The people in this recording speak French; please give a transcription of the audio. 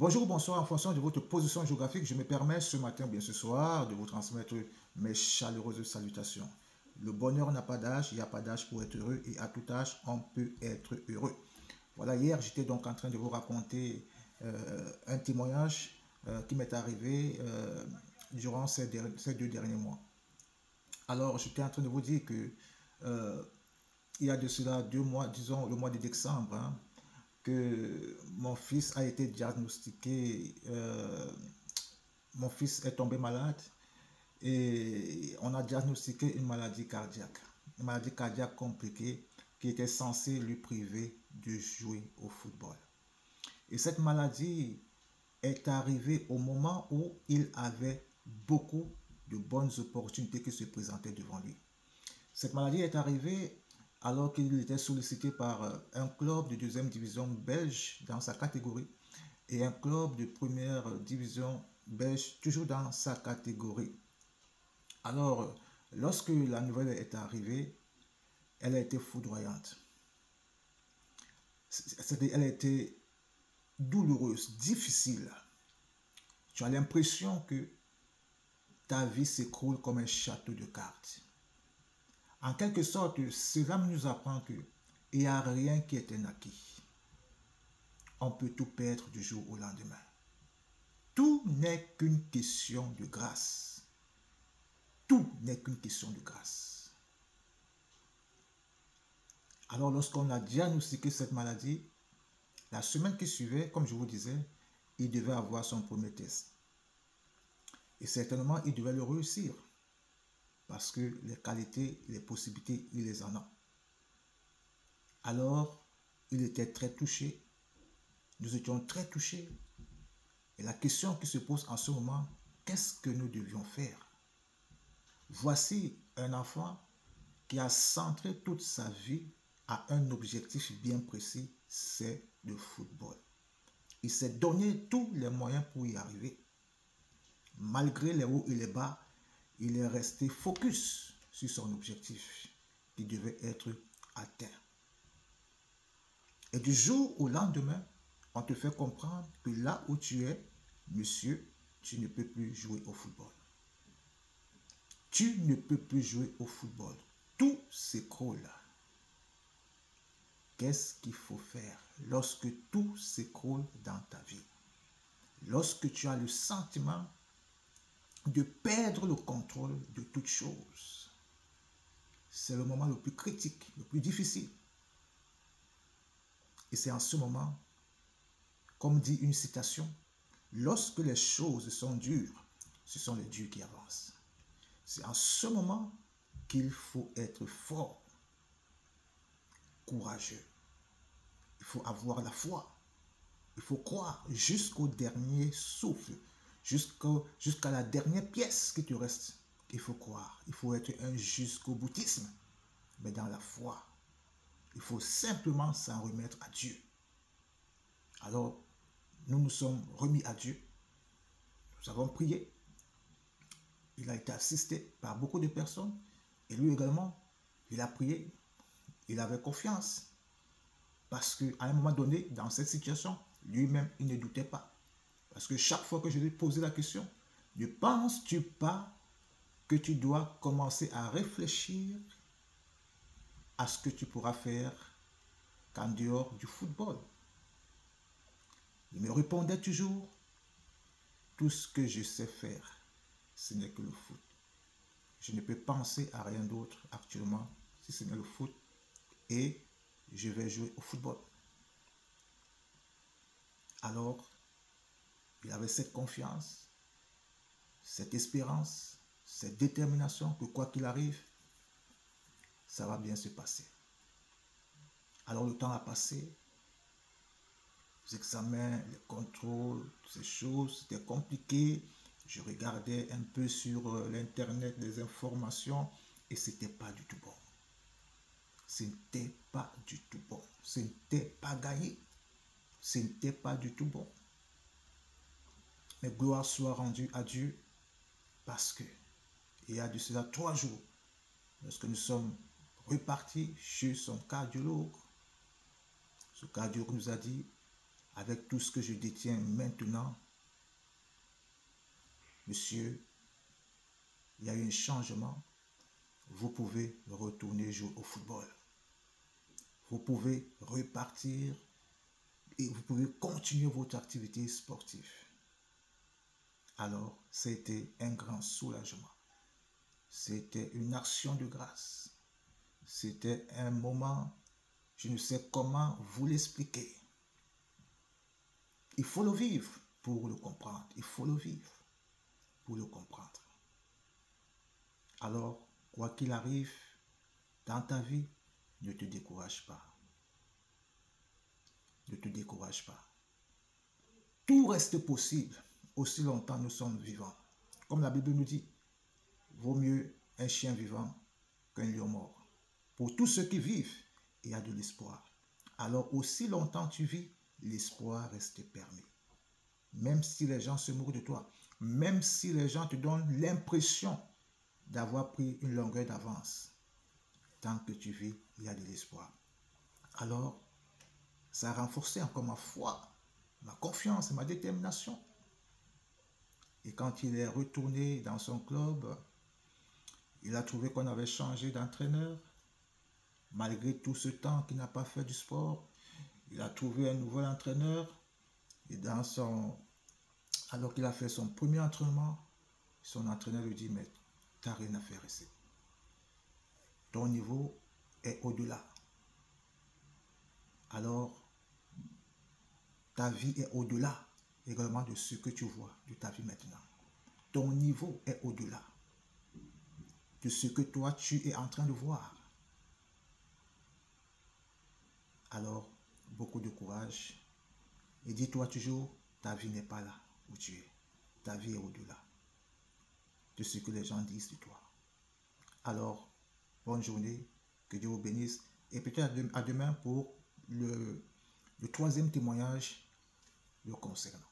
Bonjour, bonsoir, en fonction de votre position géographique, je me permets ce matin, bien ce soir, de vous transmettre mes chaleureuses salutations. Le bonheur n'a pas d'âge, il n'y a pas d'âge pour être heureux et à tout âge, on peut être heureux. Voilà, hier, j'étais donc en train de vous raconter un témoignage qui m'est arrivé durant ces 2 derniers mois. Alors, j'étais en train de vous dire que euh, il y a de cela 2 mois, disons le mois de décembre, hein, que mon fils a été diagnostiqué, mon fils est tombé malade et on a diagnostiqué une maladie cardiaque compliquée qui était censée lui priver de jouer au football. Et cette maladie est arrivée au moment où il avait beaucoup de bonnes opportunités qui se présentaient devant lui. Cette maladie est arrivée alors qu'il était sollicité par un club de deuxième division belge dans sa catégorie et un club de première division belge toujours dans sa catégorie. Alors, lorsque la nouvelle est arrivée, elle a été foudroyante. Elle a été douloureuse, difficile. Tu as l'impression que ta vie s'écroule comme un château de cartes. En quelque sorte, cela nous apprend que il n'y a rien qui est un acquis. On peut tout perdre du jour au lendemain. Tout n'est qu'une question de grâce. Tout n'est qu'une question de grâce. Alors lorsqu'on a diagnostiqué cette maladie, la semaine qui suivait, comme je vous disais, il devait avoir son premier test. Et certainement, il devait le réussir. Parce que les qualités, les possibilités, il les en a. Alors, il était très touché. Nous étions très touchés. Et la question qui se pose en ce moment, qu'est-ce que nous devions faire? Voici un enfant qui a centré toute sa vie à un objectif bien précis, c'est le football. Il s'est donné tous les moyens pour y arriver. Malgré les hauts et les bas, il est resté focus sur son objectif qui devait être atteint. Et du jour au lendemain, on te fait comprendre que là où tu es, monsieur, tu ne peux plus jouer au football. Tu ne peux plus jouer au football. Tout s'écroule. Qu'est-ce qu'il faut faire lorsque tout s'écroule dans ta vie? Lorsque tu as le sentiment de perdre le contrôle de toute chose. C'est le moment le plus critique, le plus difficile. Et c'est en ce moment, comme dit une citation, lorsque les choses sont dures, ce sont les durs qui avancent. C'est en ce moment qu'il faut être fort, courageux. Il faut avoir la foi. Il faut croire jusqu'au dernier souffle, jusqu'à la dernière pièce qui te reste. Il faut croire. Il faut être un jusqu'au boutisme, mais dans la foi. Il faut simplement s'en remettre à Dieu. Alors, nous nous sommes remis à Dieu. Nous avons prié. Il a été assisté par beaucoup de personnes. Et lui également, il a prié. Il avait confiance. Parce qu'à un moment donné, dans cette situation, lui-même, il ne doutait pas. Parce que chaque fois que je lui ai posé la question, ne penses-tu pas que tu dois commencer à réfléchir à ce que tu pourras faire qu'en dehors du football? Il me répondait toujours, tout ce que je sais faire, ce n'est que le foot. Je ne peux penser à rien d'autre actuellement si ce n'est le foot et je vais jouer au football. Alors, il avait cette confiance, cette espérance, cette détermination que quoi qu'il arrive, ça va bien se passer. Alors le temps a passé, les examens, les contrôles, ces choses, c'était compliqué. Je regardais un peu sur l'internet des informations et c'était pas du tout bon. Ce n'était pas du tout bon. Ce n'était pas gagné. Ce n'était pas du tout bon. Mais gloire soit rendue à Dieu parce que il y a de cela 3 jours, lorsque nous sommes repartis chez son cardiologue, ce cardiologue nous a dit, avec tout ce que je détiens maintenant, monsieur, il y a eu un changement. Vous pouvez retourner jouer au football. Vous pouvez repartir et vous pouvez continuer votre activité sportive. Alors, c'était un grand soulagement. C'était une action de grâce. C'était un moment, je ne sais comment vous l'expliquer. Il faut le vivre pour le comprendre. Il faut le vivre pour le comprendre. Alors, quoi qu'il arrive dans ta vie, ne te décourage pas. Ne te décourage pas. Tout reste possible aussi longtemps nous sommes vivants. Comme la Bible nous dit, vaut mieux un chien vivant qu'un lion mort. Pour tous ceux qui vivent, il y a de l'espoir. Alors aussi longtemps tu vis, l'espoir reste permis. Même si les gens se moquent de toi, même si les gens te donnent l'impression d'avoir pris une longueur d'avance, tant que tu vis, il y a de l'espoir. Alors, ça a renforcé encore ma foi, ma confiance et ma détermination. Et quand il est retourné dans son club, il a trouvé qu'on avait changé d'entraîneur. Malgré tout ce temps qu'il n'a pas fait du sport, il a trouvé un nouvel entraîneur. Et alors qu'il a fait son premier entraînement, son entraîneur lui dit, mais tu n'as rien à faire ici. Ton niveau est au-delà. Alors, ta vie est au-delà également de ce que tu vois de ta vie maintenant. Ton niveau est au-delà de ce que toi tu es en train de voir. Alors, beaucoup de courage. Et dis-toi toujours, ta vie n'est pas là où tu es. Ta vie est au-delà de ce que les gens disent de toi. Alors, bonne journée, que Dieu vous bénisse. Et peut-être à demain pour le troisième témoignage le concernant.